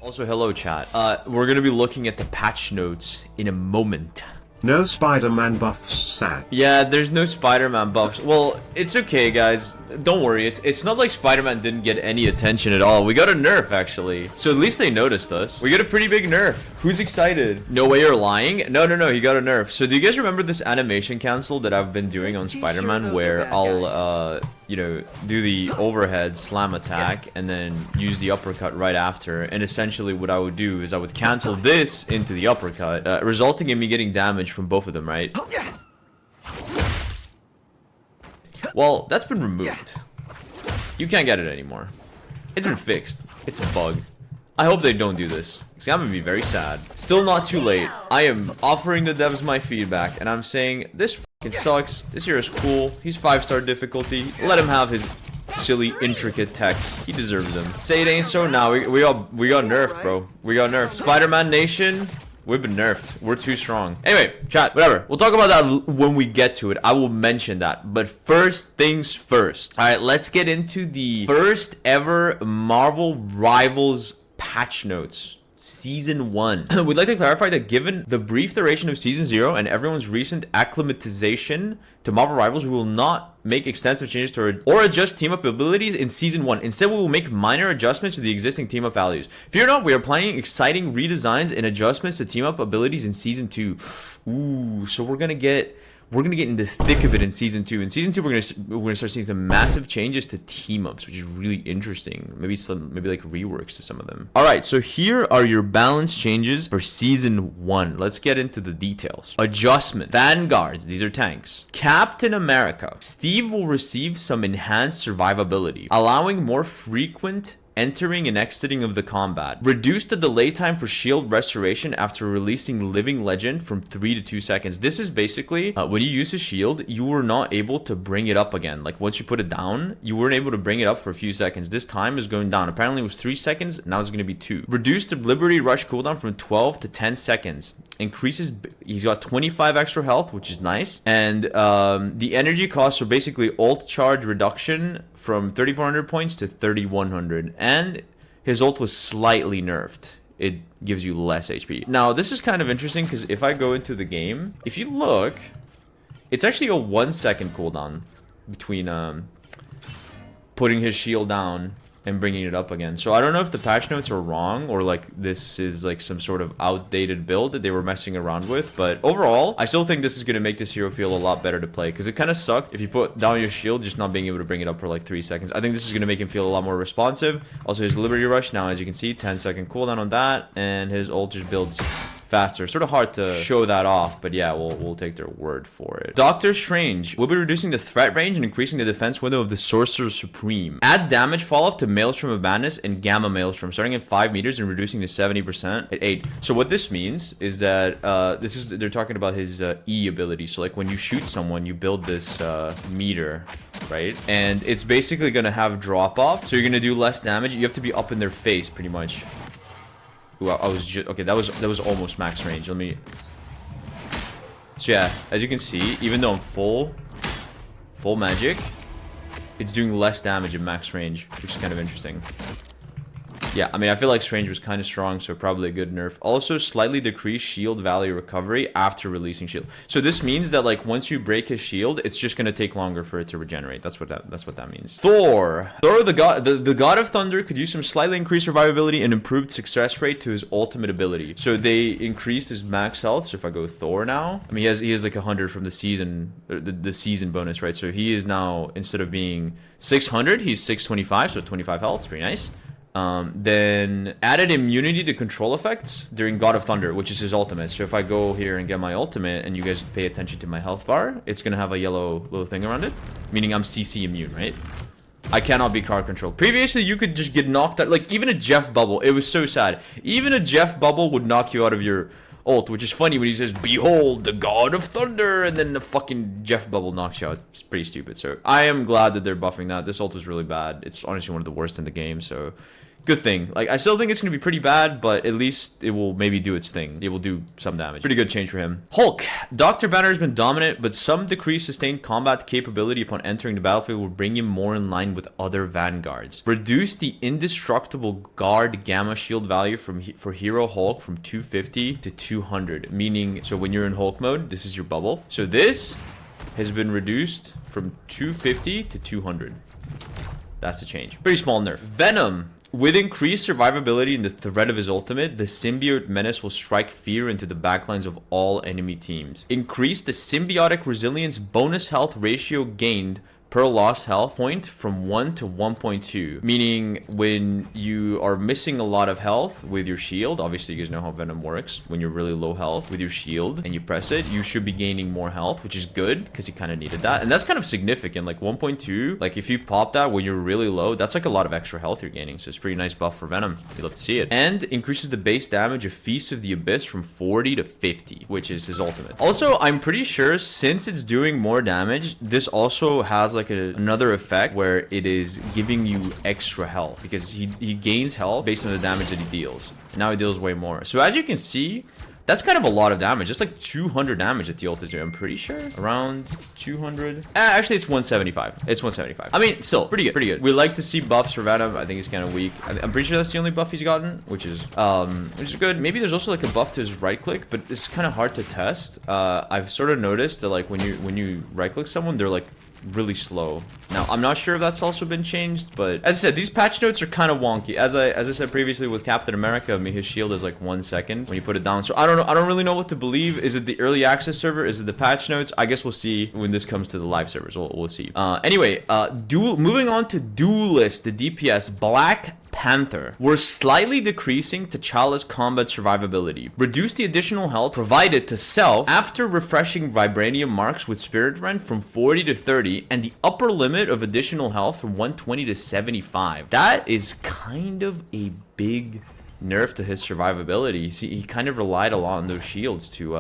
Also, hello chat. We're gonna be looking at the patch notes in a moment. No Spider-Man buffs, sad. Yeah, there's no Spider-Man buffs. Well, it's okay, guys. Don't worry. It's not like Spider-Man didn't get any attention at all. We got a nerf, actually. So at least they noticed us. We got a pretty big nerf. Who's excited? No way you're lying? No, he got a nerf. So do you guys remember this animation cancel that I've been doing on Spider-Man where I'll, you know, do the overhead slam attack and then use the uppercut right after? And essentially what I would do is I would cancel this into the uppercut, resulting in me getting damage from both of them, right? Well, that's been removed. You can't get it anymore. It's been fixed. It's a bug. I hope they don't do this, because I'm gonna be very sad. Still not too late. I am offering the devs my feedback, and I'm saying this fucking sucks. This hero is cool. He's 5-star difficulty. Let him have his silly, intricate text. He deserves them. Say it ain't so now. We got nerfed, bro. We got nerfed. Spider-Man Nation. We've been nerfed. We're too strong. Anyway, chat, whatever. We'll talk about that when we get to it. I will mention that. But first things first. All right, let's get into the first ever Marvel Rivals patch notes. Season 1. We'd like to clarify that given the brief duration of Season 0 and everyone's recent acclimatization to Marvel Rivals, we will not make extensive changes to or adjust team-up abilities in Season 1. Instead, we will make minor adjustments to the existing team-up values. Fear not, we are planning exciting redesigns and adjustments to team-up abilities in Season 2. Ooh, so we're gonna get in the thick of it in Season 2. In Season 2, we're gonna start seeing some massive changes to team-ups, which is really interesting. Maybe like reworks to some of them. All right, so here are your balance changes for Season 1. Let's get into the details. Adjustment. Vanguards, these are tanks. Captain America. Steve will receive some enhanced survivability, allowing more frequent entering and exiting of the combat. Reduce the delay time for shield restoration after releasing Living Legend from 3 to 2 seconds. This is basically when you use a shield, you were not able to bring it up again. Like once you put it down, you weren't able to bring it up for a few seconds. This time is going down. Apparently it was 3 seconds. Now it's going to be 2. Reduce the Liberty Rush cooldown from 12 to 10 seconds. Increases, he's got 25 extra health, which is nice. And the energy costs are basically ult charge reduction from 3,400 points to 3,100. And his ult was slightly nerfed. It gives you less HP. Now, this is kind of interesting because if I go into the game, if you look, it's actually a 1 second cooldown between putting his shield down and bringing it up again. So I don't know if the patch notes are wrong or like this is like some sort of outdated build that they were messing around with. But overall, I still think this is going to make this hero feel a lot better to play because it kind of sucked if you put down your shield just not being able to bring it up for like 3 seconds. I think this is going to make him feel a lot more responsive. Also, his Liberty Rush now, as you can see, 10-second cooldown on that, and his ult just builds faster. Sort of hard to show that off, but yeah, we'll take their word for it. Doctor Strange will be reducing the threat range and increasing the defense window of the Sorcerer Supreme. Add damage fall-off to Maelstrom of Madness and Gamma Maelstrom, starting at 5 meters and reducing to 70% at 8. So what this means is that they're talking about his E ability. So like when you shoot someone, you build this meter, right? And it's basically gonna have drop off. So you're gonna do less damage. You have to be up in their face pretty much. Ooh, I was just okay. That was almost max range. Let me. So yeah, as you can see, even though I'm full magic, it's doing less damage at max range, which is kind of interesting. Yeah, I mean, I feel like Strange was kind of strong, so probably a good nerf. Also, slightly decreased shield value recovery after releasing shield. So this means that like once you break his shield, it's just gonna take longer for it to regenerate. That's what that means. Thor, the god of thunder, could use some slightly increased survivability and improved success rate to his ultimate ability. So they increased his max health. So if I go Thor now, I mean he has like 100 from the season bonus, right? So he is now, instead of being 600, he's 625, so 25 health. Pretty nice. Then added immunity to control effects during God of Thunder, which is his ultimate. So if I go here and get my ultimate and you guys pay attention to my health bar, it's going to have a yellow little thing around it, meaning I'm CC immune, right? I cannot be crowd controlled. Previously, you could just get knocked out. Like even a Jeff bubble, it was so sad. Even a Jeff bubble would knock you out of your ult, which is funny when he says, "Behold the God of Thunder," and then the fucking Jeff bubble knocks you out. It's pretty stupid. So I am glad that they're buffing that. This ult was really bad. It's honestly one of the worst in the game, so good thing. Like, I still think it's going to be pretty bad, but at least it will maybe do its thing. It will do some damage. Pretty good change for him. Hulk. Dr. Banner has been dominant, but some decreased sustained combat capability upon entering the battlefield will bring him more in line with other vanguards. Reduce the indestructible guard gamma shield value for Hero Hulk from 250 to 200. Meaning, so when you're in Hulk mode, this is your bubble. So this has been reduced from 250 to 200. That's the change. Pretty small nerf. Venom. With increased survivability and the threat of his ultimate, the symbiote menace will strike fear into the backlines of all enemy teams. Increase the symbiotic resilience bonus health ratio gained per lost health point from 1 to 1.2. Meaning when you are missing a lot of health with your shield, obviously you guys know how Venom works. When you're really low health with your shield and you press it, you should be gaining more health, which is good because you kind of needed that. And that's kind of significant. Like 1.2, like if you pop that when you're really low, that's like a lot of extra health you're gaining. So it's a pretty nice buff for Venom. You'd love to see it. And increases the base damage of Feast of the Abyss from 40 to 50, which is his ultimate. Also, I'm pretty sure since it's doing more damage, this also has like another effect where it is giving you extra health because he gains health based on the damage that he deals. And now he deals way more. So as you can see, that's kind of a lot of damage. It's like 200 damage that the ult is doing, I'm pretty sure. Around 200. Actually, it's 175. It's 175. I mean, still, pretty good, pretty good. We like to see buffs for Venom. I think he's kind of weak. I'm pretty sure that's the only buff he's gotten, which is good. Maybe there's also like a buff to his right click, but it's kind of hard to test. I've sort of noticed that like when you right click someone, they're like really slow. Now, I'm not sure if that's also been changed, but as I said, these patch notes are kind of wonky. As I said previously with Captain America, I mean, his shield is like 1 second when you put it down. So I don't know. I don't really know what to believe. Is it the early access server? Is it the patch notes? I guess we'll see when this comes to the live servers. We'll see. Anyway, moving on to Duelist, the DPS, Black Panther. We're slightly decreasing T'Challa's combat survivability. Reduce the additional health provided to self after refreshing Vibranium marks with Spirit Rend from 40 to 30 and the upper limit of additional health from 120 to 75. That is kind of a big nerf to his survivability. See, he kind of relied a lot on those shields to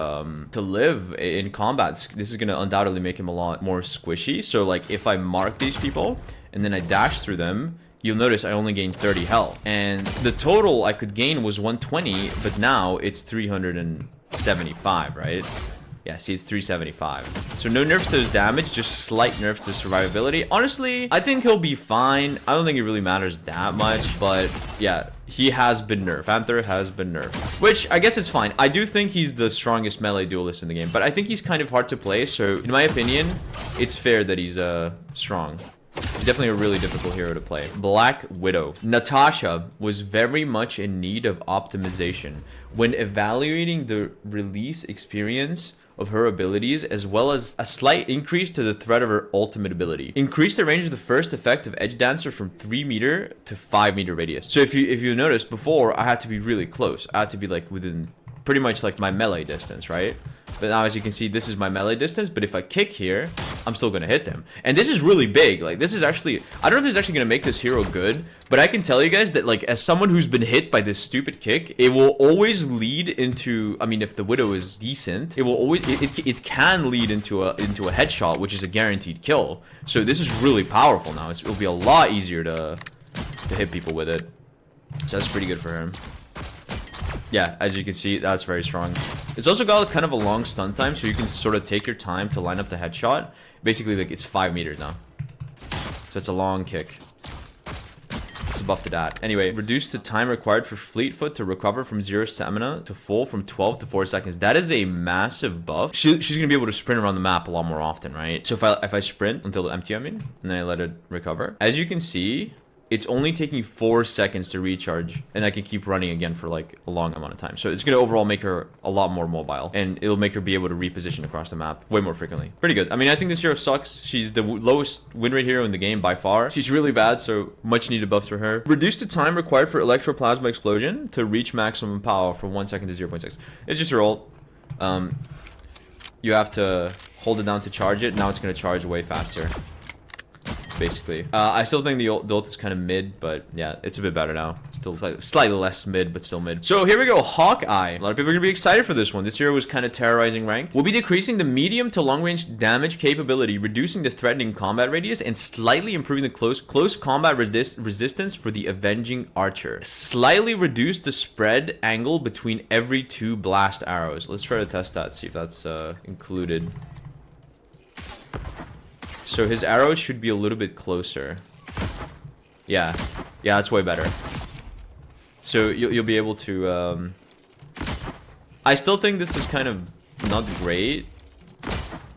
live in combat. This is going to undoubtedly make him a lot more squishy. So like if I mark these people and then I dash through them, you'll notice I only gained 30 health. And the total I could gain was 120, but now it's 375, right? Yeah, see, it's 375. So no nerfs to his damage, just slight nerfs to his survivability. Honestly, I think he'll be fine. I don't think it really matters that much, but yeah, he has been nerfed. Panther has been nerfed, which I guess it's fine. I do think he's the strongest melee duelist in the game, but I think he's kind of hard to play. So in my opinion, it's fair that he's strong. Definitely a really difficult hero to play. Black Widow. Natasha was very much in need of optimization when evaluating the release experience of her abilities, as well as a slight increase to the threat of her ultimate ability. Increase the range of the first effect of Edge Dancer from 3 meter to 5 meter radius. So if you notice, before I had to be really close. I had to be like within pretty much like my melee distance, right? But now as you can see, this is my melee distance, but if I kick here, I'm still gonna hit them. And this is really big. Like this is actually, I don't know if it's actually gonna make this hero good, but I can tell you guys that like as someone who's been hit by this stupid kick, it will always lead into, I mean, if the Widow is decent, it will always, it can lead into a headshot, which is a guaranteed kill. So this is really powerful now. It'll be a lot easier to hit people with it. So that's pretty good for him. Yeah, as you can see, that's very strong. It's also got kind of a long stun time, so you can sort of take your time to line up the headshot. Basically, like, it's 5 meters now. So it's a long kick. It's a buff to that. Anyway, reduce the time required for Fleetfoot to recover from 0 stamina to full from 12 to 4 seconds. That is a massive buff. She's going to be able to sprint around the map a lot more often, right? So if I sprint until empty, I mean, and then I let it recover. As you can see, it's only taking 4 seconds to recharge, and I can keep running again for like a long amount of time. So it's going to overall make her a lot more mobile, and it'll make her be able to reposition across the map way more frequently. Pretty good. I mean, I think this hero sucks. She's the lowest win rate hero in the game by far. She's really bad, so much needed buffs for her. Reduce the time required for Electroplasma Explosion to reach maximum power from 1 second to 0.6. It's just your ult. You have to hold it down to charge it. Now it's going to charge way faster. basically. I still think the ult is kind of mid, but yeah, it's a bit better now. Still slightly less mid, but still mid. So here we go, Hawkeye. A lot of people are gonna be excited for this one. This hero was kind of terrorizing ranked. We'll be decreasing the medium to long range damage capability, reducing the threatening combat radius, and slightly improving the close combat resistance for the avenging archer. Slightly reduce the spread angle between every 2 blast arrows. Let's try to test that, see if that's included. So his arrows should be a little bit closer. Yeah, that's way better. So you'll be able to. I still think this is kind of not great.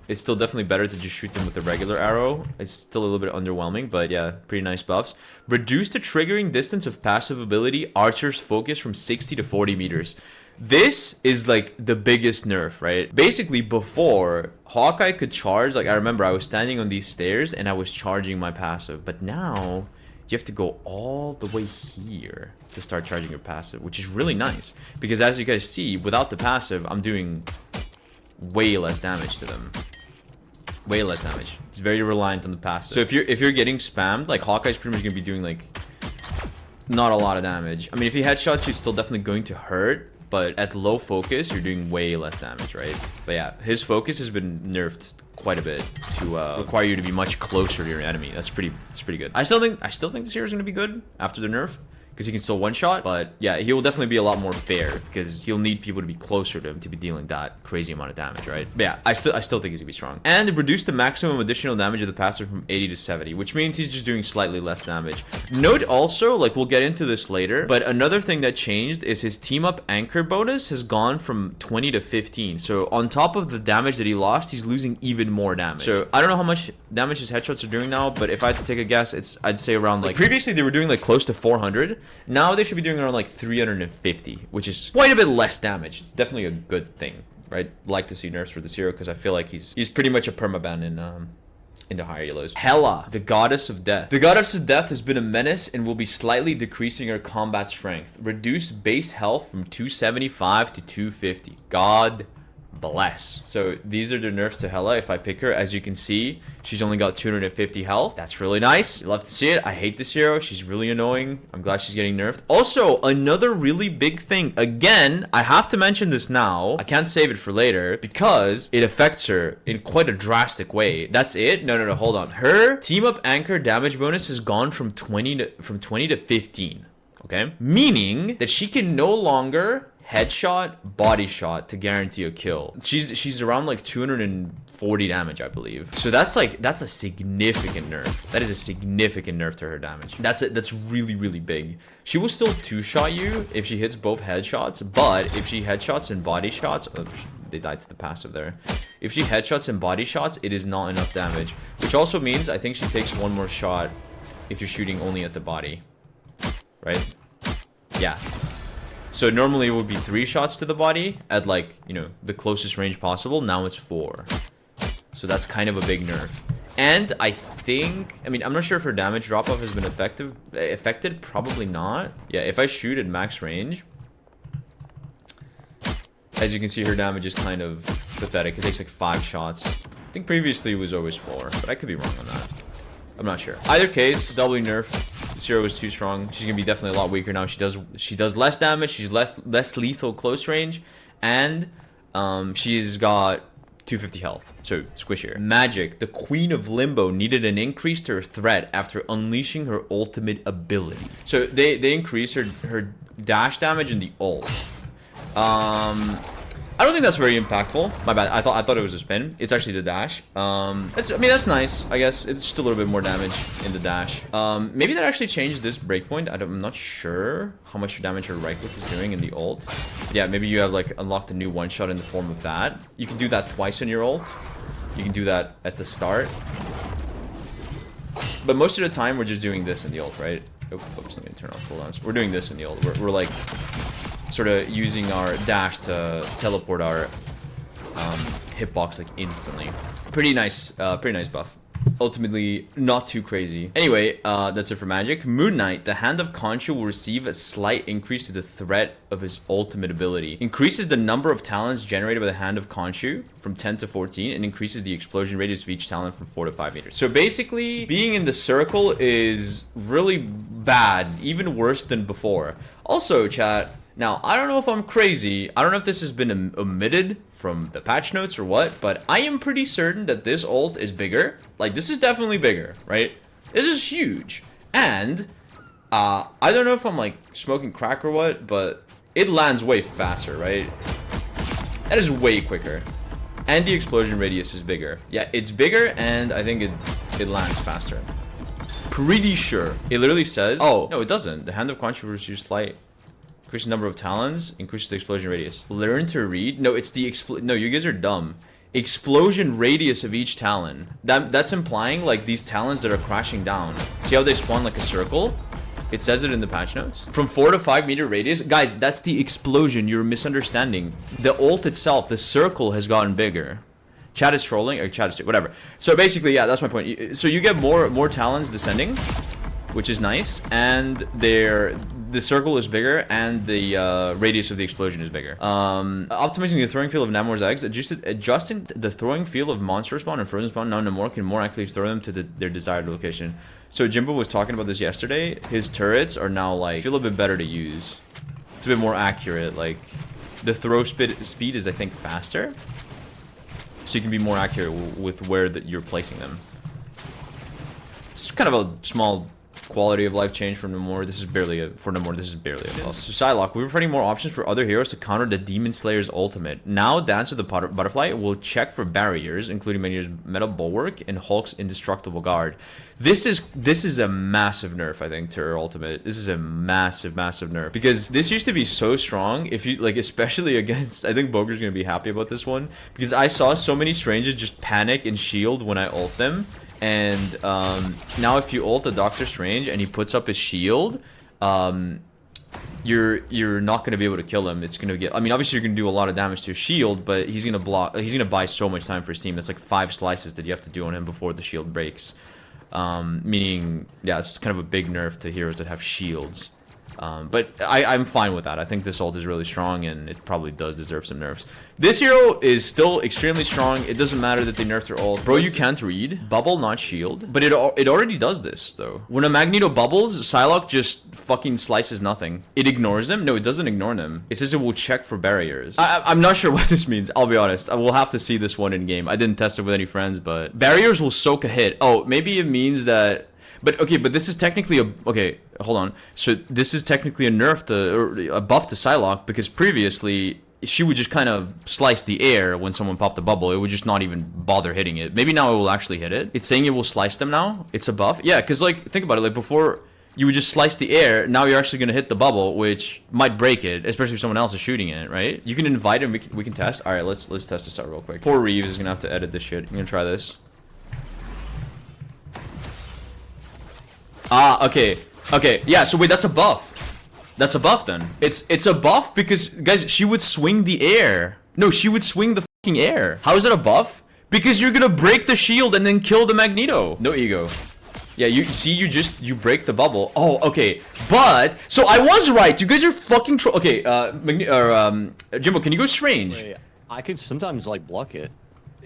It's still definitely better to just shoot them with the regular arrow. It's still a little bit underwhelming, but yeah, pretty nice buffs. Reduce the triggering distance of passive ability Archer's focus from 60 to 40 meters. This is like the biggest nerf, right? Basically, before Hawkeye could charge, like I remember I was standing on these stairs and I was charging my passive, but now you have to go all the way here to start charging your passive, which is really nice because as you guys see, without the passive, I'm doing way less damage to them. Way less damage. It's very reliant on the passive. So if you're getting spammed, like Hawkeye's pretty much gonna be doing like not a lot of damage. I mean, if he headshots you, it's still definitely going to hurt. But at low focus, you're doing way less damage, right? But yeah, his focus has been nerfed quite a bit to require you to be much closer to your enemy. That's pretty good. I still think this hero is gonna be good after the nerf because he can still one-shot. But yeah, he will definitely be a lot more fair because he'll need people to be closer to him to be dealing that crazy amount of damage, right? But yeah, I still think he's gonna be strong. And reduce the maximum additional damage of the passive from 80 to 70, which means he's just doing slightly less damage. Note also, like we'll get into this later, but another thing that changed is his team up anchor bonus has gone from 20 to 15. So on top of the damage that he lost, he's losing even more damage. So I don't know how much damage his headshots are doing now, but if I had to take a guess, I'd say around like previously they were doing like close to 400. Now they should be doing around like 350, which is quite a bit less damage. It's definitely a good thing, right? Like to see nerfs for this hero because I feel like he's pretty much a permaban in the higher yellows. Hela, the goddess of death. The goddess of death has been a menace and will be slightly decreasing her combat strength. Reduce base health from 275 to 250. God bless. So these are the nerfs to Hela if I pick her. As you can see, she's only got 250 health. That's really nice. You love to see it. I hate this hero. She's really annoying. I'm glad she's getting nerfed. Also, another really big thing. Again, I have to mention this now. I can't save it for later because it affects her in quite a drastic way. That's it? No, hold on. Her team up anchor damage bonus has gone from 20 to 15. Okay? Meaning that she can no longer headshot, body shot to guarantee a kill. She's around like 240 damage, I believe. So that's a significant nerf. That is a significant nerf to her damage. That's really big. She will still two-shot you if she hits both headshots, but if she headshots and body shots, they died to the passive there. If she headshots and body shots, it is not enough damage, which also means I think she takes one more shot if you're shooting only at the body, right? Yeah. So normally it would be 3 shots to the body at like, you know, the closest range possible. Now it's 4. So that's kind of a big nerf. And I think, I mean, I'm not sure if her damage drop-off has been affected. Probably not. Yeah, if I shoot at max range, as you can see, her damage is kind of pathetic. It takes like 5 shots. I think previously it was always 4, but I could be wrong on that. I'm not sure. Either case, doubly nerf. This hero is too strong. She's gonna be definitely a lot weaker now. She does less damage. She's less lethal close range, and she's got 250 health. So squish her. Magik, the Queen of Limbo, needed an increase to her threat after unleashing her ultimate ability. So they increase her dash damage in the ult. I don't think that's very impactful. My bad. I thought it was a spin. It's actually the dash. I mean, that's nice. I guess it's just a little bit more damage in the dash. Maybe that actually changed this breakpoint. I'm not sure how much damage her right click is doing in the ult. Yeah, maybe you have like unlocked a new one shot in the form of that. You can do that twice in your ult. You can do that at the start. But most of the time, we're just doing this in the ult, right? Oops, let me turn off cooldowns. We're doing this in the ult. We're like sort of using our dash to teleport our hitbox like instantly. Pretty nice buff. ultimately not too crazy. Anyway, that's it for Magik. Moon Knight, the Hand of Khonshu will receive a slight increase to the threat of his ultimate ability. Increases the number of talents generated by the Hand of Khonshu from 10 to 14 and increases the explosion radius of each talent from 4 to 5 meters. So basically, being in the circle is really bad, even worse than before. Also, chat, now, I don't know if I'm crazy. I don't know if this has been omitted from the patch notes or what, but I am pretty certain that this ult is bigger. Like, this is definitely bigger, right? This is huge. And, I don't know if I'm, like, smoking crack or what, but it lands way faster, right? That is way quicker. And the explosion radius is bigger. Yeah, it's bigger, and I think it lands faster. Pretty sure. It literally says... Oh, no, it doesn't. The Hand of Khonshu will receive slight... Increase the number of talons, increases the explosion radius. Learn to read? No, it's the no, you guys are dumb. Explosion radius of each talon. That's implying like these talons that are crashing down. See how they spawn like a circle? It says it in the patch notes. From 4 to 5 meter radius. Guys, that's the explosion. You're misunderstanding. The ult itself, the circle has gotten bigger. Chat is trolling, or chat is whatever. So basically, yeah, that's my point. So you get more talons descending, which is nice, and the circle is bigger, and the radius of the explosion is bigger. Optimizing the throwing field of Namor's eggs, adjusting the throwing field of monster spawn and frozen spawn. Now Namor can more accurately throw them to their desired location. So Jimbo was talking about this yesterday. His turrets are now like feel a bit better to use. It's a bit more accurate. Like the throw speed is I think faster, so you can be more accurate with where you're placing them. It's kind of a small quality of life change from Namor. This is barely for Namor. This is barely a buff. So Psylocke, we were providing more options for other heroes to counter the Demon Slayer's ultimate. Now Dance of the Butterfly will check for barriers, including Magneto's Metal Bulwark and Hulk's Indestructible Guard. This is a massive nerf, I think, to her ultimate. This is a massive nerf because this used to be so strong. If you like, especially against, I think Boger's gonna be happy about this one because I saw so many strangers just panic and shield when I ult them. And now if you ult a Doctor Strange and he puts up his shield, you're not going to be able to kill him. It's going to get, I mean, obviously you're going to do a lot of damage to his shield, but he's going to block, he's going to buy so much time for his team. That's like 5 slices that you have to do on him before the shield breaks. Meaning, yeah, it's kind of a big nerf to heroes that have shields. But I'm fine with that. I think this ult is really strong, and it probably does deserve some nerfs. This hero is still extremely strong. It doesn't matter that they nerfed their ult. Bro, you can't read. Bubble, not shield. But it already does this, though. When a Magneto bubbles, Psylocke just fucking slices nothing. It ignores them? No, it doesn't ignore them. It says it will check for barriers. I'm not sure what this means. I'll be honest. I will have to see this one in game. I didn't test it with any friends, but barriers will soak a hit. Oh, maybe it means that... But okay, but this is technically a... Okay, hold on. So this is technically a nerf or a buff to Psylocke because previously she would just kind of slice the air when someone popped a bubble. It would just not even bother hitting it. Maybe now it will actually hit it. It's saying it will slice them now. It's a buff. Yeah, because like, think about it. Like before, you would just slice the air. Now you're actually going to hit the bubble, which might break it, especially if someone else is shooting it, right? You can invite him. We can test. All right, let's test this out real quick. Poor Reeves is going to have to edit this shit. I'm going to try this. Ah, okay. Okay, yeah, so wait, that's a buff. That's a buff then. It's a buff because, guys, she would swing the air. No, she would swing the fucking air. How is it a buff? Because you're gonna break the shield and then kill the Magneto. No ego. Yeah, you see, you break the bubble. Oh, okay. But, so I was right. You guys are fucking okay, Jimbo, can you go strange? Wait, I could sometimes, like, block it.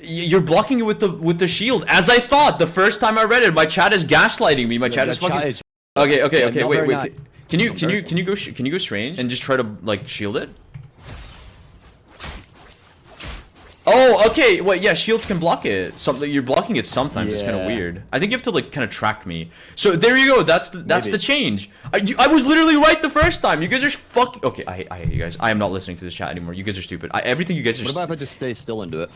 You're blocking it with the shield, as I thought the first time I read it. My chat is gaslighting me. My chat is fucking. Okay. Wait. Can you go strange and just try to like shield it? Oh, okay. Well, yeah, shield can block it. Something you're blocking it sometimes. Yeah. It's kind of weird. I think you have to like kind of track me. So there you go. That's the change. I was literally right the first time. You guys are fucking. Okay, I hate you guys. I am not listening to this chat anymore. You guys are stupid. Everything you guys are. What about if I just stay still and do it?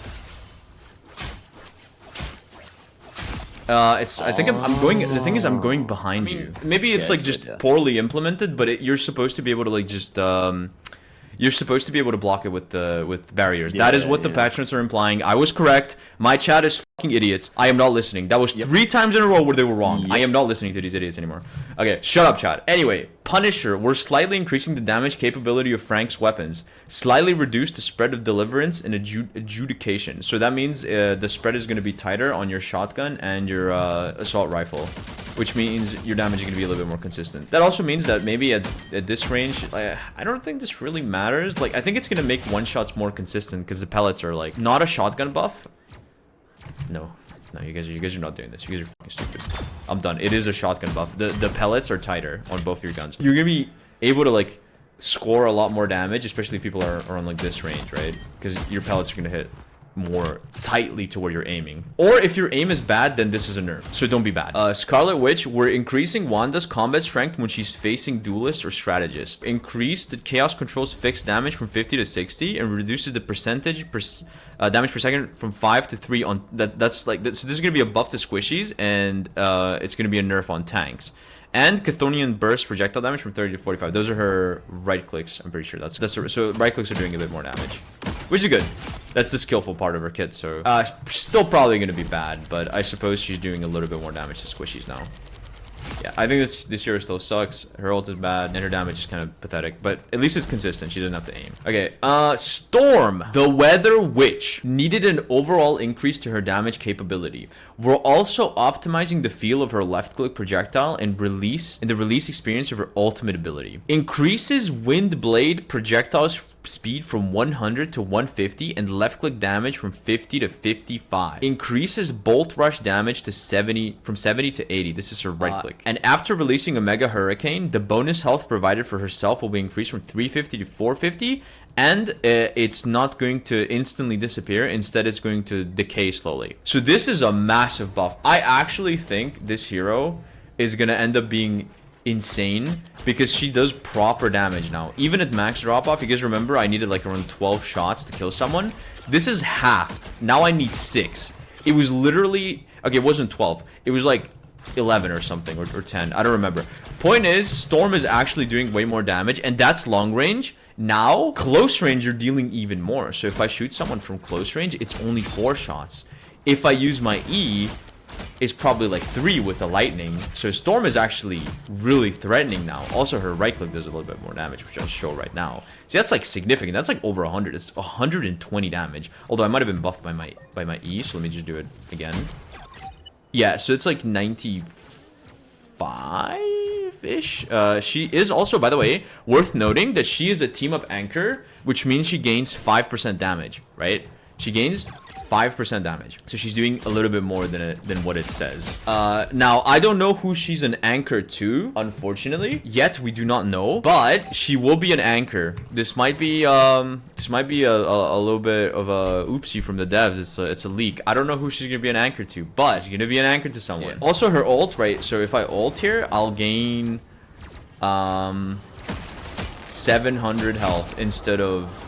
I think I'm going. The thing is, I'm going behind you. Maybe it's like just poorly implemented, but you're supposed to be able to like just you're supposed to be able to block it with barriers. That is what the patch notes are implying. I was correct. My chat is idiots. I am not listening. That was 3 times in a row where they were wrong. I am not listening to these idiots anymore. Okay, shut up, chat. Anyway, Punisher. We're slightly increasing the damage capability of Frank's weapons. Slightly reduce the spread of deliverance and adjudication. So that means the spread is going to be tighter on your shotgun and your assault rifle, which means your damage is going to be a little bit more consistent. That also means that maybe at this range, I don't think this really matters. Like, I think it's going to make one-shots more consistent because the pellets are like not a shotgun buff. No, you guys are not doing this. You guys are fucking stupid. I'm done. It is a shotgun buff. The pellets are tighter on both your guns. You're gonna be able to like score a lot more damage, especially if people are on like this range, right? Because your pellets are gonna hit more tightly to where you're aiming. Or if your aim is bad, then this is a nerf, so don't be bad. Scarlet Witch, we're increasing Wanda's combat strength when she's facing duelists or strategists. Increase the chaos controls fixed damage from 50 to 60 and reduces the percentage damage per second from 5 to 3 on that's like so this is gonna be a buff to squishies, and it's gonna be a nerf on tanks. And Chthonian burst projectile damage from 30 to 45. Those are her right clicks. I'm pretty sure so right clicks are doing a bit more damage, which is good. That's the skillful part of her kit. So still probably gonna be bad, but I suppose she's doing a little bit more damage to squishies now. Yeah, I think this hero still sucks. Her ult is bad, and her damage is kind of pathetic. But at least it's consistent. She doesn't have to aim. Okay, Storm, the Weather Witch, needed an overall increase to her damage capability. We're also optimizing the feel of her left-click projectile and the release experience of her ultimate ability. Increases Wind Blade projectiles speed from 100 to 150 and left-click damage from 50 to 55. Increases Bolt Rush damage to 70 from 70 to 80. This is her right-click. And after releasing a Mega Hurricane, the bonus health provided for herself will be increased from 350 to 450. And it's not going to instantly disappear. Instead, it's going to decay slowly. So this is a massive buff. I actually think this hero is going to end up being insane because she does proper damage now. Even at max drop off, you guys remember I needed like around 12 shots to kill someone. This is halved. Now I need 6. It was literally... Okay, it wasn't 12. It was like 11 or something, or 10. I don't remember. Point is, Storm is actually doing way more damage, and that's long range. Now, close range, you're dealing even more. So if I shoot someone from close range, it's only 4 shots. If I use my E, it's probably like 3 with the lightning. So Storm is actually really threatening now. Also, her right click does a little bit more damage, which I'll show right now. See, that's like significant. That's like over 100. It's 120 damage. Although I might have been buffed by my E, so let me just do it again. Yeah, so it's like 95-ish. She is also, by the way, worth noting that she is a team up anchor, which means she gains 5% damage, right? She gains 5% damage. So she's doing a little bit more than what it says. Now, I don't know who she's an anchor to, unfortunately. Yet, we do not know. But she will be an anchor. This might be a little bit of a oopsie from the devs. It's a leak. I don't know who she's going to be an anchor to, but she's going to be an anchor to someone. Yeah. Also, her ult, right? So if I ult here, I'll gain 700 health instead of...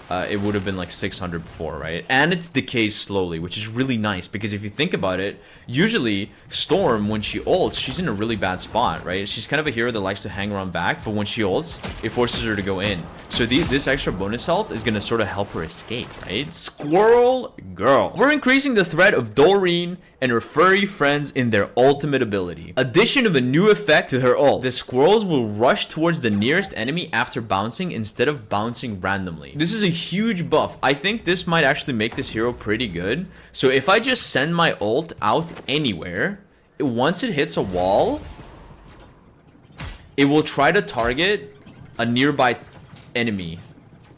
it would have been like 600 before, right? And it decays slowly, which is really nice because if you think about it, usually Storm, when she ults, she's in a really bad spot, right? She's kind of a hero that likes to hang around back, but when she ults, it forces her to go in. So this extra bonus health is going to sort of help her escape, right? Squirrel Girl. We're increasing the threat of Doreen and her furry friends in their ultimate ability. Addition of a new effect to her ult. The squirrels will rush towards the nearest enemy after bouncing instead of bouncing randomly. This is a huge buff. I think this might actually make this hero pretty good. So if I just send my ult out anywhere, once it hits a wall, it will try to target a nearby enemy.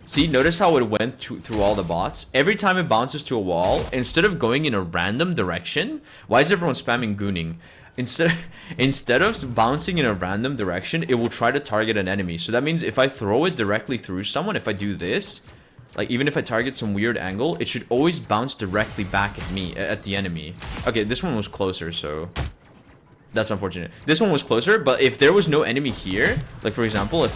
See, notice how it went through all the bots. Every time it bounces to a wall, instead of going in a random direction, why is everyone spamming gooning? Instead of bouncing in a random direction, it will try to target an enemy. So that means if I throw it directly through someone, if I do this, like even if I target some weird angle, it should always bounce directly back at me, at the enemy. Okay, this one was closer, so... That's unfortunate. This one was closer, but if there was no enemy here, like for example, if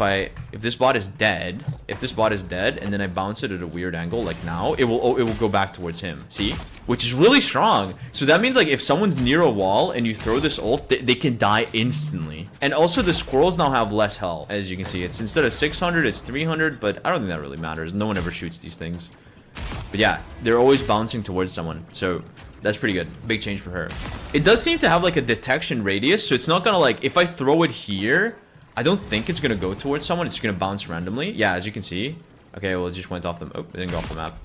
this bot is dead, and then I bounce it at a weird angle, like now, it will go back towards him. See? Which is really strong. So that means like if someone's near a wall and you throw this ult, they can die instantly. And also the squirrels now have less health. As you can see, it's instead of 600, it's 300, but I don't think that really matters. No one ever shoots these things. But yeah, they're always bouncing towards someone. So That's pretty good. Big change for her. It does seem to have like a detection radius, so it's not gonna like, if I throw it here, I don't think it's gonna go towards someone. It's gonna bounce randomly. Yeah, as you can see. Okay, well, it just went off the, oh, it didn't go off the map.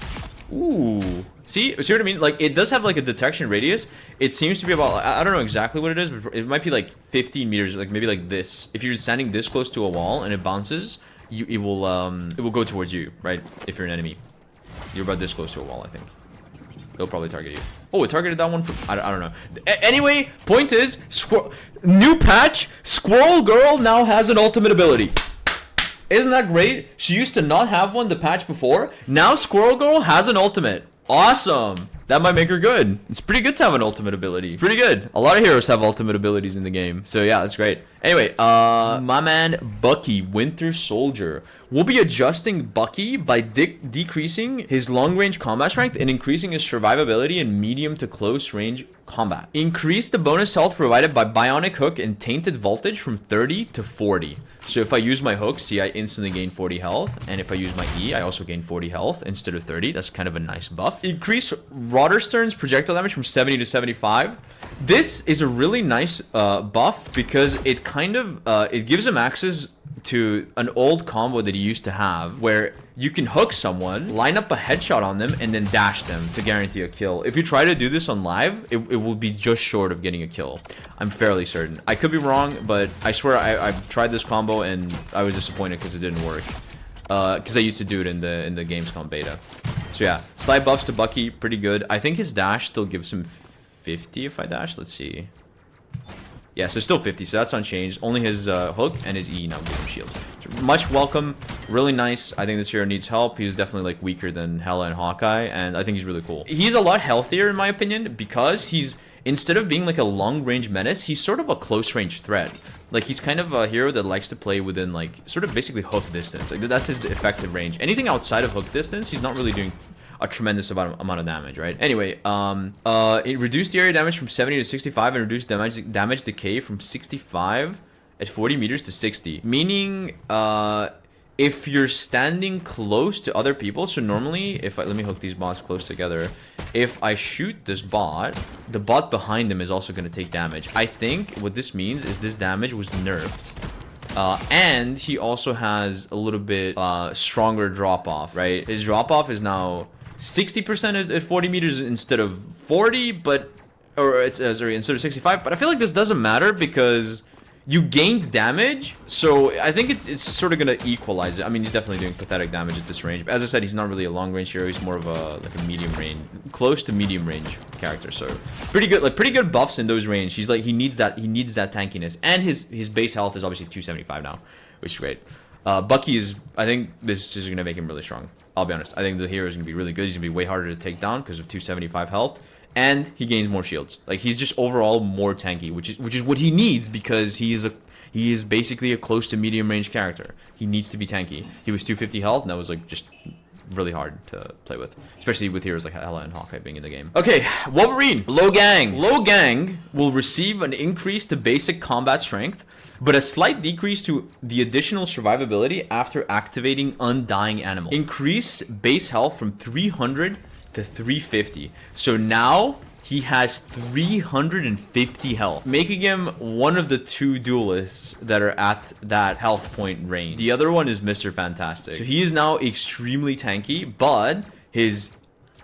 Ooh. See what I mean? Like, it does have like a detection radius. It seems to be about, I don't know exactly what it is, but it might be like 15 meters, like maybe like this. If you're standing this close to a wall and it bounces, it will go towards you, right? If you're an enemy. You're about this close to a wall, I think. It'll probably target you. Oh, it targeted that one for... I don't know. Anyway, point is, new patch, Squirrel Girl now has an ultimate ability. Isn't that great? She used to not have one the patch before. Now Squirrel Girl has an ultimate. Awesome. That might make her good. It's pretty good to have an ultimate ability. Pretty good. A lot of heroes have ultimate abilities in the game. So yeah, that's great. Anyway, my man Bucky, Winter Soldier. We'll be adjusting Bucky by decreasing his long-range combat strength and increasing his survivability in medium to close-range combat. Increase the bonus health provided by Bionic Hook and Tainted Voltage from 30 to 40. So if I use my hook, see, I instantly gain 40 health. And if I use my E, I also gain 40 health instead of 30. That's kind of a nice buff. Increase Roderstern's projectile damage from 70 to 75. This is a really nice buff because it kind of, it gives him access to an old combo that he used to have where you can hook someone, line up a headshot on them, and then dash them to guarantee a kill. If you try to do this on live, it will be just short of getting a kill. I'm fairly certain. I could be wrong, but I swear I tried this combo and I was disappointed because it didn't work. Because I used to do it in the Gamescom beta. So yeah, slight buffs to Bucky, pretty good. I think his dash still gives him 50 if I dash. Let's see. Yeah, so still 50, so that's unchanged. Only his hook and his E now give him shields. So much welcome, really nice. I think this hero needs help. He's definitely like weaker than Hela and Hawkeye, and I think he's really cool. He's a lot healthier in my opinion because he's, instead of being like a long-range menace, he's sort of a close-range threat. Like, he's kind of a hero that likes to play within like sort of basically hook distance. Like, that's his effective range. Anything outside of hook distance, he's not really doing a tremendous amount of damage, right? Anyway, it reduced the area damage from 70 to 65 and reduced damage decay from 65 at 40 meters to 60. Meaning, if you're standing close to other people, so normally, if I, let me hook these bots close together. If I shoot this bot, the bot behind them is also going to take damage. I think what this means is this damage was nerfed. And he also has a little bit stronger drop-off, right? His drop-off is now 60% at 40 meters instead of 40, but, or it's, sorry, instead of 65, but I feel like this doesn't matter because you gained damage, so I think it's sort of gonna equalize it. I mean, he's definitely doing pathetic damage at this range, but as I said, he's not really a long-range hero, he's more of a, like a medium range, close to medium range character, so pretty good, like pretty good buffs in those range. He's like, he needs that tankiness, and his base health is obviously 275 now, which is great. Bucky is, I think this is gonna make him really strong. I'll be honest. I think the hero is gonna be really good. He's gonna be way harder to take down because of 275 health, and he gains more shields. Like, he's just overall more tanky, which is what he needs because he is basically a close to medium range character. He needs to be tanky. He was 250 health, and that was like just really hard to play with, especially with heroes like Hela and Hawkeye being in the game. Okay, Wolverine, low gang. Low gang will receive an increase to basic combat strength, but a slight decrease to the additional survivability after activating Undying Animal. Increase base health from 300 to 350. So now he has 350 health, making him one of the two duelists that are at that health point range. The other one is Mr. Fantastic. So he is now extremely tanky, but his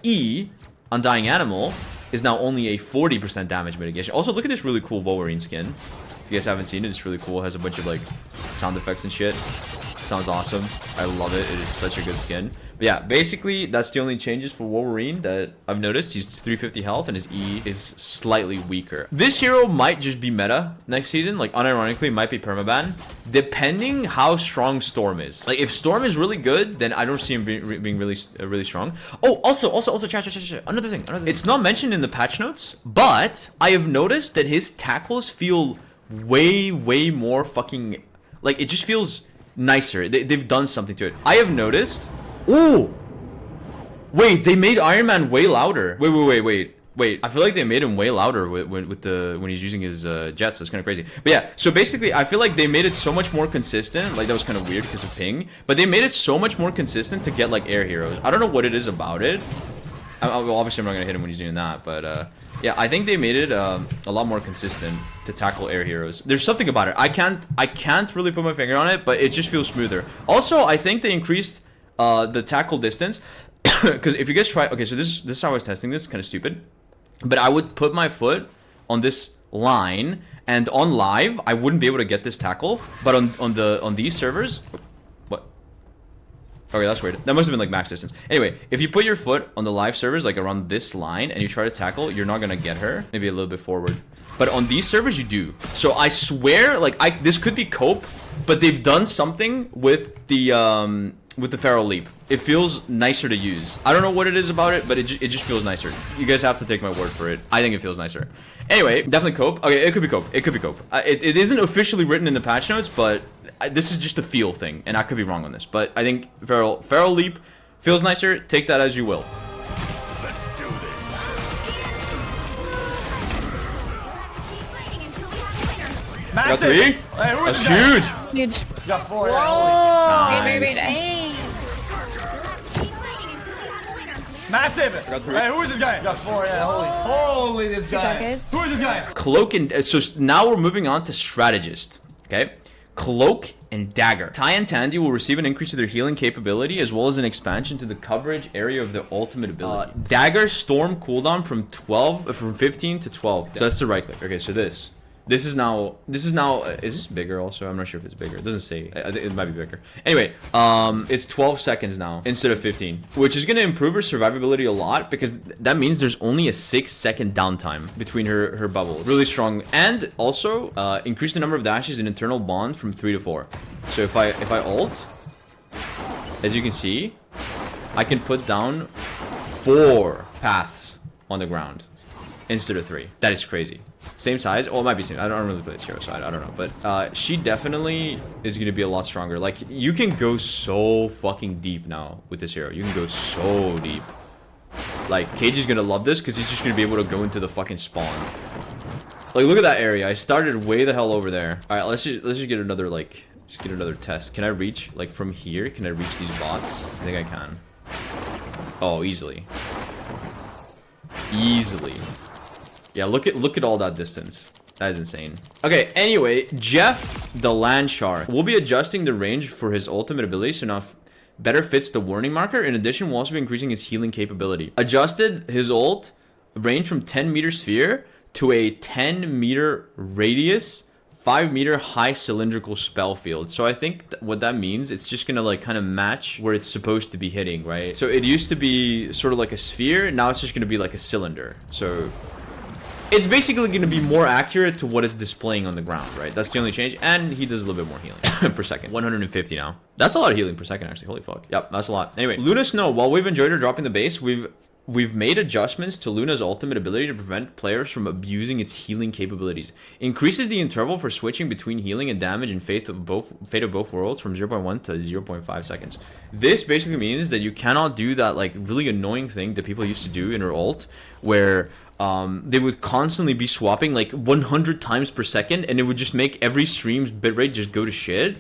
E, Undying Animal, is now only a 40% damage mitigation. Also, look at this really cool Wolverine skin. If you guys haven't seen it, it's really cool. It has a bunch of like sound effects and shit. It sounds awesome. I love it. It is such a good skin. But yeah, basically, that's the only changes for Wolverine that I've noticed. He's 350 health and his E is slightly weaker. This hero might just be meta next season. Like, unironically, might be permaban, depending how strong Storm is. Like, if Storm is really good, then I don't see him being really strong. Oh, also, chat. Another thing. It's not mentioned in the patch notes, but I have noticed that his tackles feel way more fucking, like, it just feels nicer. They've done something to it. I have noticed. Ooh, wait, they made Iron Man way louder. Wait. I feel like they made him way louder when he's using his jets. That's kind of crazy. But yeah, so basically, I feel like they made it so much more consistent. Like, that was kind of weird because of ping, but they made it so much more consistent to get like air heroes. I don't know what it is about it. Obviously, I'm not gonna hit him when he's doing that, but yeah, I think they made it a lot more consistent to tackle air heroes. There's something about it. I can't really put my finger on it, but it just feels smoother. Also, I think they increased the tackle distance because if you guys try, okay, so this is how I was testing this. Kind of stupid, but I would put my foot on this line, and on live, I wouldn't be able to get this tackle, but on these servers. Okay, that's weird. That must have been like max distance. Anyway, if you put your foot on the live servers, like around this line, and you try to tackle, you're not gonna get her. Maybe a little bit forward. But on these servers, you do. So I swear, like, this could be cope, but they've done something with the Feral Leap. It feels nicer to use. I don't know what it is about it, but it just feels nicer. You guys have to take my word for it. I think it feels nicer. Anyway, definitely cope. Okay, it could be cope. It could be cope. It isn't officially written in the patch notes, but this is just a feel thing, and I could be wrong on this. But I think Feral Leap feels nicer. Take that as you will. Let's do this. Got 3? That's huge. Huge. Got 4. Nice. Wait. Massive. Got 3. Hey, who is this guy? Got 4. Yeah, holy this guy. guys. Who is this guy? Cloak and so now we're moving on to strategist. Okay, Cloak and Dagger. Ty and Tandy will receive an increase to their healing capability as well as an expansion to the coverage area of their ultimate ability. Dagger Storm cooldown from 15 to 12. So that's the right click. Okay, so this is now is this bigger also? I'm not sure if it's bigger. It doesn't say. I think it might be bigger. Anyway, it's 12 seconds now instead of 15, which is going to improve her survivability a lot because that means there's only a 6-second downtime between her bubbles. Really strong. And also increase the number of dashes in internal bond from 3 to 4. So if I ult, as you can see, I can put down 4 paths on the ground instead of 3. That is crazy. Same size. Oh, it might be same. I don't really play this hero, so I don't know. But she definitely is going to be a lot stronger. Like, you can go so fucking deep now with this hero. You can go so deep. Like, Cage is going to love this because he's just going to be able to go into the fucking spawn. Like, look at that area. I started way the hell over there. All right, let's just get another, like, test. Can I reach, like, from here? Can I reach these bots? I think I can. Oh, easily. Easily. Yeah, look at all that distance. That is insane. Okay, anyway, Jeff the Land Shark will be adjusting the range for his ultimate ability so now better fits the warning marker. In addition, we'll also be increasing his healing capability. Adjusted his ult range from 10-meter sphere to a 10-meter radius, 5-meter high cylindrical spell field. So I think what that means, it's just gonna like kind of match where it's supposed to be hitting, right? So it used to be sort of like a sphere. Now it's just gonna be like a cylinder. So it's basically going to be more accurate to what it's displaying on the ground, right? That's the only change. And he does a little bit more healing per second. 150 now. That's a lot of healing per second, actually. Holy fuck. Yep, that's a lot. Anyway, Luna Snow. While we've enjoyed her dropping the base, we've made adjustments to Luna's ultimate ability to prevent players from abusing its healing capabilities. Increases the interval for switching between healing and damage in Fate of both worlds from 0.1 to 0.5 seconds. This basically means that you cannot do that like really annoying thing that people used to do in her ult, where they would constantly be swapping like 100 times per second, and it would just make every stream's bitrate just go to shit.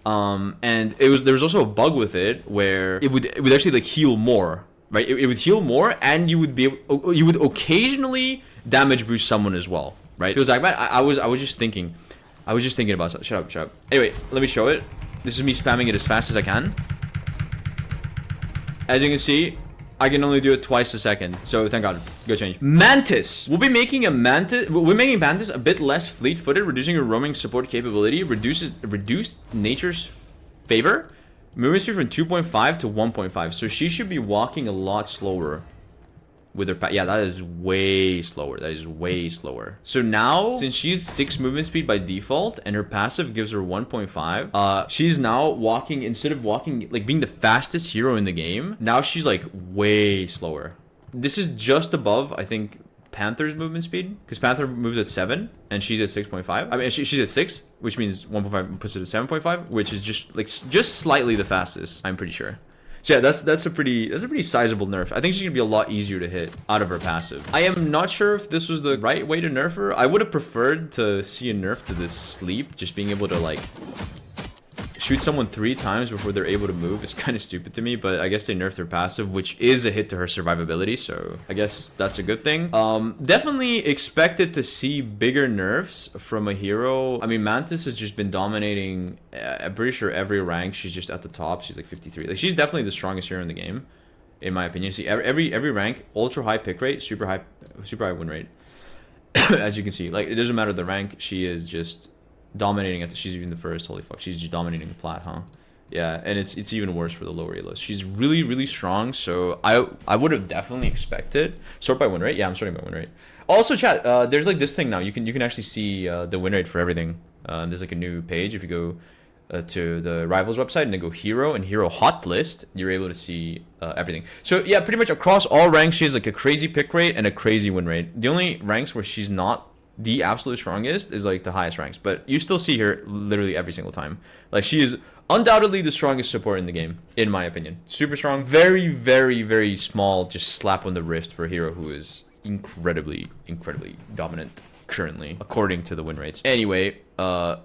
And there was also a bug with it where it would actually like heal more. Right, it would heal more, and you would occasionally damage boost someone as well. Right, it was like that. I was just thinking about something. Shut up. Anyway, let me show it. This is me spamming it as fast as I can. As you can see, I can only do it twice a second. So thank God. Go change. Mantis. We'll be making Mantis a bit less fleet-footed, reducing her roaming support capability. Reduced nature's favor. Movement speed from 2.5 to 1.5. So she should be walking a lot slower with her yeah, that is way slower. So now, since she's 6 movement speed by default and her passive gives her 1.5, she's now walking, instead of walking, like being the fastest hero in the game, now she's like way slower. This is just above, I think, Panther's movement speed, because Panther moves at 7 and she's at 6.5. I mean, she's at 6, which means 1.5 puts it at 7.5, which is just slightly the fastest, I'm pretty sure. So yeah, that's a pretty sizable nerf. I think she's gonna be a lot easier to hit out of her passive. I am not sure if this was the right way to nerf her. I would have preferred to see a nerf to this sleep, just being able to like shoot someone 3 times before they're able to move is kind of stupid to me, but I guess they nerfed her passive, which is a hit to her survivability, so I guess that's a good thing. Definitely expected to see bigger nerfs from a hero. I mean, Mantis has just been dominating, I'm pretty sure every rank. She's just at the top. She's like 53. Like, she's definitely the strongest hero in the game, in my opinion. See, every rank, ultra high pick rate, super high win rate. As you can see, like, it doesn't matter the rank, she is just dominating at she's even the first. Holy fuck, she's just dominating the plat, huh? Yeah, and it's even worse for the lower elos. She's really strong, so I would have definitely expected sort by win rate. Yeah, I'm sorting by win rate. Also, chat, there's like this thing now. You can actually see the win rate for everything. There's like a new page. If you go to the Rivals website and then go hero and hero hot list, you're able to see everything. So yeah, pretty much across all ranks, she has like a crazy pick rate and a crazy win rate. The only ranks where she's not the absolute strongest is like the highest ranks, but you still see her literally every single time. Like, she is undoubtedly the strongest support in the game, in my opinion. Super strong, very small, just slap on the wrist for a hero who is incredibly dominant currently, according to the win rates. Anyway,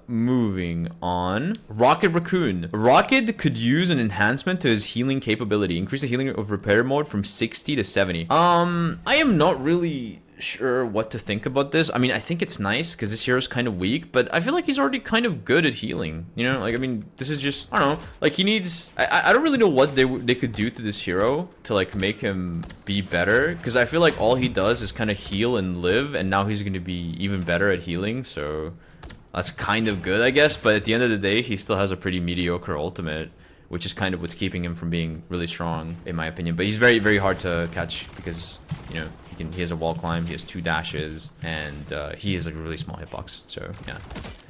moving on. Raccoon. Rocket could use an enhancement to his healing capability. Increase the healing of repair mode from 60 to 70. I am not really sure what to think about this. I mean, I think it's nice because this hero's kind of weak, but I feel like he's already kind of good at healing, you know? Like, I mean, this is just, I don't know, like, he needs, I don't really know what they could do to this hero to like make him be better, because I feel like all he does is kind of heal and live, and now he's going to be even better at healing, so that's kind of good, I guess. But at the end of the day, he still has a pretty mediocre ultimate, which is kind of what's keeping him from being really strong, in my opinion. But he's very hard to catch because, you know, he has a wall climb, he has 2 dashes, and he is like a really small hitbox. So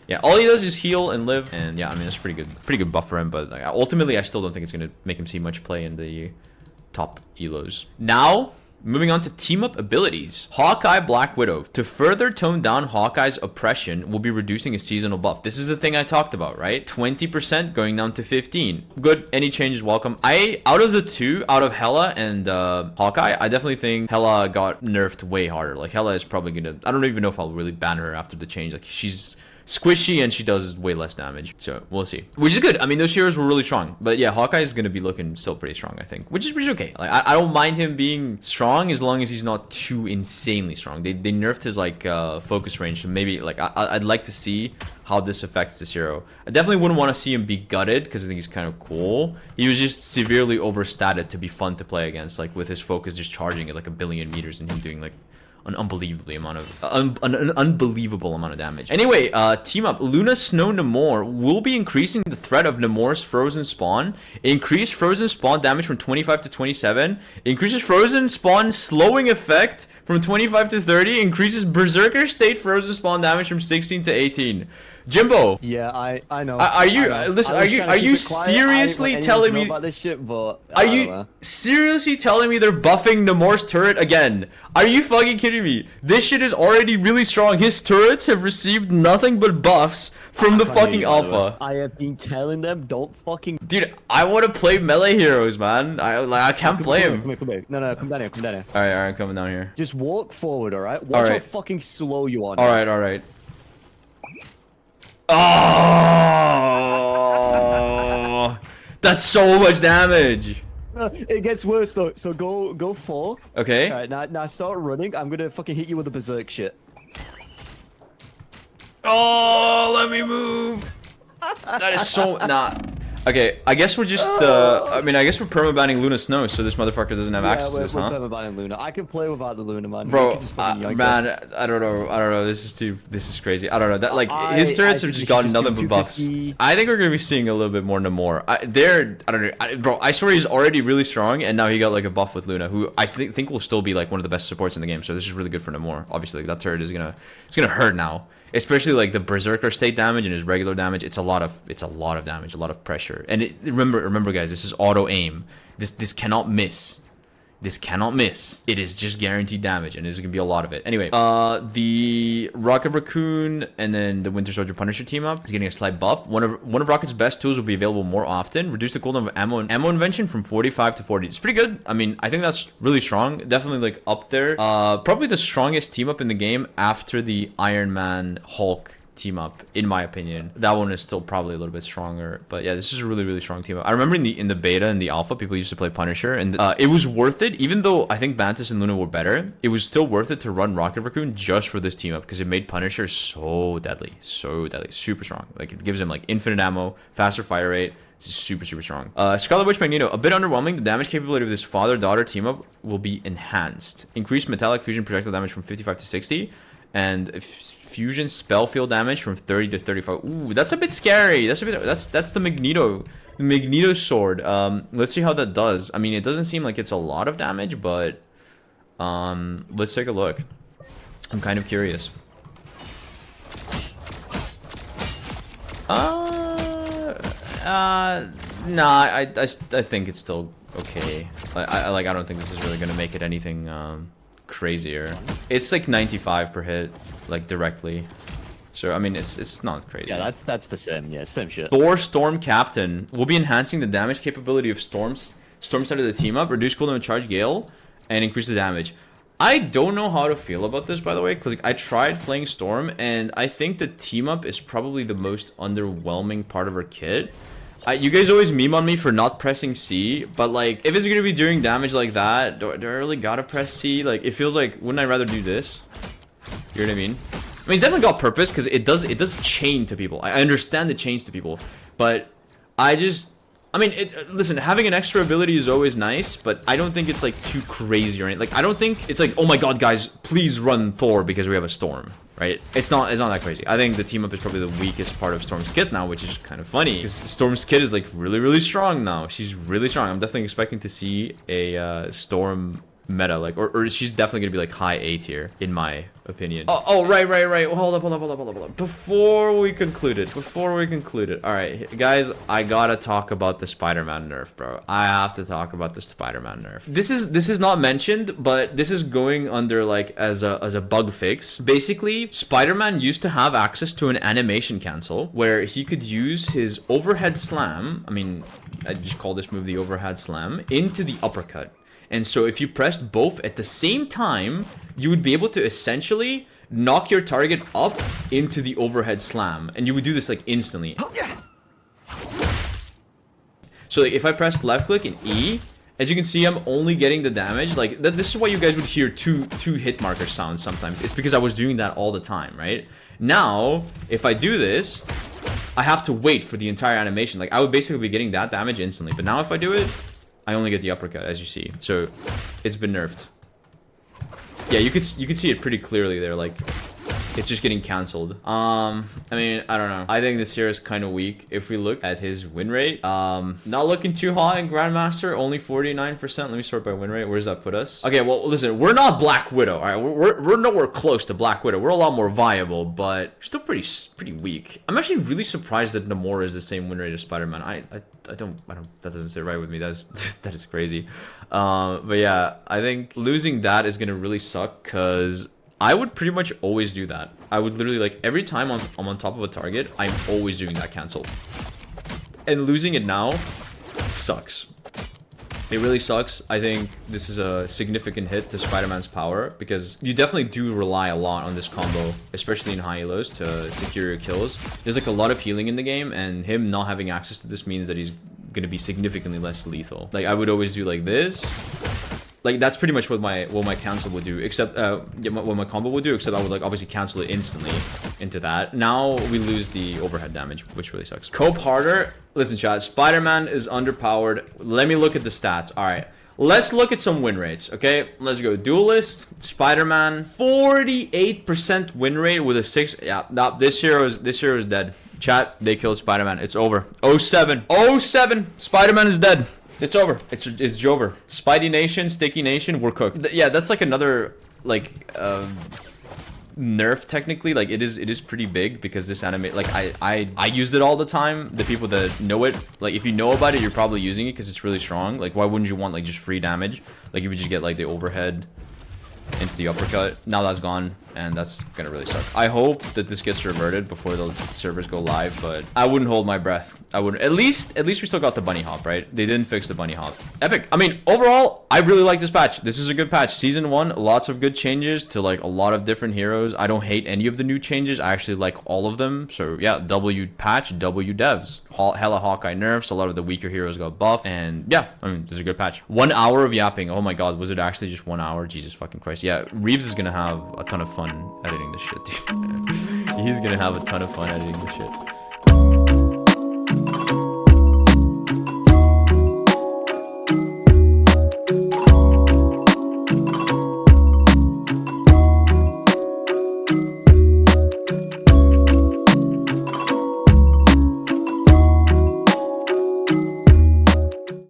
yeah, all he does is heal and live, and yeah, I mean, that's pretty good buff for him. But like, ultimately, I still don't think it's gonna make him see much play in the top elos. Now, moving on to team up abilities. Hawkeye Black Widow. To further tone down Hawkeye's oppression, we'll be reducing his seasonal buff. This is the thing I talked about, right? 20% going down to 15. Good. Any change is welcome. Out of the two, out of Hela and Hawkeye, I definitely think Hela got nerfed way harder. Like, Hela is probably gonna, I don't even know if I'll really ban her after the change. Like, she's squishy and she does way less damage, so we'll see, which is good. I mean, those heroes were really strong, but yeah, Hawkeye is going to be looking still pretty strong, I think, which is okay. Like, I don't mind him being strong as long as he's not too insanely strong. They nerfed his like focus range, so maybe like I'd like to see how this affects this hero. I definitely wouldn't want to see him be gutted because I think he's kind of cool. He was just severely overstated to be fun to play against, like with his focus just charging at like 1 billion meters and him doing like an unbelievable amount of damage. Anyway, team up. Luna Snow Namor will be increasing the threat of Namor's frozen spawn. Increase frozen spawn damage from 25 to 27. Increases frozen spawn slowing effect from 25 to 30. Increases berserker state frozen spawn damage from 16 to 18. Jimbo. Yeah, I know. Are you listen? Are you seriously telling me about this shit? But are you seriously telling me they're buffing Namor's turret again? Are you fucking kidding me? This shit is already really strong. His turrets have received nothing but buffs from the fucking alpha. I have been telling them, don't fucking. Dude, I want to play melee heroes, man. I can't play him. Come here. No, come down here. All right, coming down here. Just walk forward, all right? Watch how fucking slow you are. All right. Oh, that's so much damage. It gets worse though. So go 4. Okay. All right, now start running. I'm gonna fucking hit you with the berserk shit. Oh, let me move. That is so Okay, I guess we're just I mean, I guess we're permabanning Luna Snow, so this motherfucker doesn't have access to this, huh? Yeah, we're permabanning Luna. I can play without the Luna, man. Bro, man, I don't know. This is crazy. I don't know. That like his turrets have just gotten nothing but buffs. I think we're gonna be seeing a little bit more Namor. I don't know, bro. I swear he's already really strong, and now he got like a buff with Luna, who I think will still be like one of the best supports in the game. So this is really good for Namor. Obviously, that turret is gonna hurt now. Especially like the berserker state damage and his regular damage, it's a lot of damage, a lot of pressure. And remember guys, this is auto aim. This cannot miss. This cannot miss. It is just guaranteed damage, and there's gonna be a lot of it. Anyway, the Raccoon and then the Winter Soldier Punisher team up is getting a slight buff. One of Rocket's best tools will be available more often. Reduce the cooldown of ammo invention from 45 to 40. It's pretty good. I mean, I think that's really strong. Definitely like up there. Probably the strongest team up in the game after the Iron Man Hulk team up, in my opinion. That one is still probably a little bit stronger, but yeah, this is a really, really strong team up. I remember in the beta and the alpha, people used to play Punisher, and it was worth it. Even though I think Mantis and Luna were better, it was still worth it to run Rocket Raccoon just for this team up, because it made Punisher so deadly, super strong. Like, it gives him like infinite ammo, faster fire rate. It's super, super strong. Scarlet Witch Magneto, a bit underwhelming. The damage capability of this father-daughter team up will be enhanced. Increased metallic fusion projectile damage from 55 to 60. And fusion spell field damage from 30 to 35. Ooh, that's a bit scary. That's the Magneto sword. Let's see how that does. I mean, it doesn't seem like it's a lot of damage, but let's take a look. I'm kind of curious. Nah, I think it's still okay. I don't think this is really gonna make it anything crazier. It's like 95 per hit, like directly. So I mean, it's not crazy. Yeah, that's the same. Yeah, same shit. Thor Storm Captain will be enhancing the damage capability of Storm side of the team up, reduce cooldown and charge Gale, and increase the damage. I don't know how to feel about this, by the way, because like, I tried playing Storm, and I think the team up is probably the most underwhelming part of her kit. You guys always meme on me for not pressing C, but like, if it's gonna be doing damage like that, do I really gotta press C? Like, it feels like, wouldn't I rather do this? You know what I mean? I mean, it's definitely got purpose, because it does chain to people. I understand the chains to people, but I mean, listen, having an extra ability is always nice, but I don't think it's like too crazy or anything. Like, I don't think it's like, oh my god, guys, please run Thor because we have a Storm. Right? It's not that crazy. I think the team up is probably the weakest part of Storm's kit now, which is kind of funny. Because Storm's kit is like really, really strong now. She's really strong. I'm definitely expecting to see a Storm meta, like, or she's definitely gonna be like high A tier in my opinion. Oh, right. Well, hold up. Before we concluded. All right, guys, I gotta talk about the Spider-Man nerf, bro. I have to talk about the Spider-Man nerf. This is not mentioned, but this is going under like as a bug fix. Basically, Spider-Man used to have access to an animation cancel where he could use his overhead slam. I mean, I just call this move the overhead slam into the uppercut. And so if you pressed both at the same time, you would be able to essentially knock your target up into the overhead slam. And you would do this like instantly. So like, if I press left click and E, as you can see, I'm only getting the damage. Like, this is why you guys would hear two hit marker sounds sometimes. It's because I was doing that all the time, right? Now, if I do this, I have to wait for the entire animation. Like, I would basically be getting that damage instantly. But now if I do it, I only get the uppercut, as you see. So it's been nerfed. Yeah, you could see it pretty clearly there. Like, it's just getting canceled. I mean, I don't know. I think this here is kind of weak. If we look at his win rate, not looking too high in Grandmaster, only 49%. Let me sort by win rate. Where does that put us? Okay, well, listen, we're not Black Widow. All right, we're nowhere close to Black Widow. We're a lot more viable, but still pretty weak. I'm actually really surprised that Namor is the same win rate as Spider-Man. I don't. That doesn't sit right with me. That is crazy. But yeah, I think losing that is gonna really suck because I would pretty much always do that. I would literally, like, every time I'm on top of a target, I'm always doing that cancel. And losing it now sucks. It really sucks. I think this is a significant hit to Spider-Man's power because you definitely do rely a lot on this combo, especially in high elos, to secure your kills. There's like a lot of healing in the game, and him not having access to this means that he's gonna be significantly less lethal. Like, I would always do like this. Like, that's pretty much what my cancel would do, except what my combo would do, except I would like obviously cancel it instantly into that. Now we lose the overhead damage, which really sucks. Cope harder. Listen, chat, Spider-Man is underpowered. Let me look at the stats. All right, let's look at some win rates. Okay, let's go. Duelist, Spider-Man, 48% win rate with a 6. Yeah, no, this hero is dead. Chat, they killed Spider-Man. It's over. 07. Spider-Man is dead. It's over. It's Jover. Spidey Nation, Sticky Nation, we're cooked. Yeah, that's like another like nerf technically. Like, it is pretty big because this anime, like, I used it all the time. The people that know it, like, if you know about it, you're probably using it because it's really strong. Like, why wouldn't you want like just free damage? Like, you would just get like the overhead into the uppercut. Now that's gone. and that's gonna really suck. I hope that this gets reverted before the servers go live, but I wouldn't hold my breath. I wouldn't. At least we still got the bunny hop, right? They didn't fix the bunny hop. Epic. I mean, overall, I really like this patch. This is a good patch. Season 1, lots of good changes to like a lot of different heroes. I don't hate any of the new changes. I actually like all of them. So yeah, W patch, W devs. Hela Hawkeye nerfs. A lot of the weaker heroes got buffed, and yeah, I mean, this is a good patch. 1 hour of yapping. Oh my god, was it actually just 1 hour? Jesus fucking Christ. Yeah, Reeves is gonna have a ton of fun editing this shit, dude. He's gonna have a ton of fun editing this shit.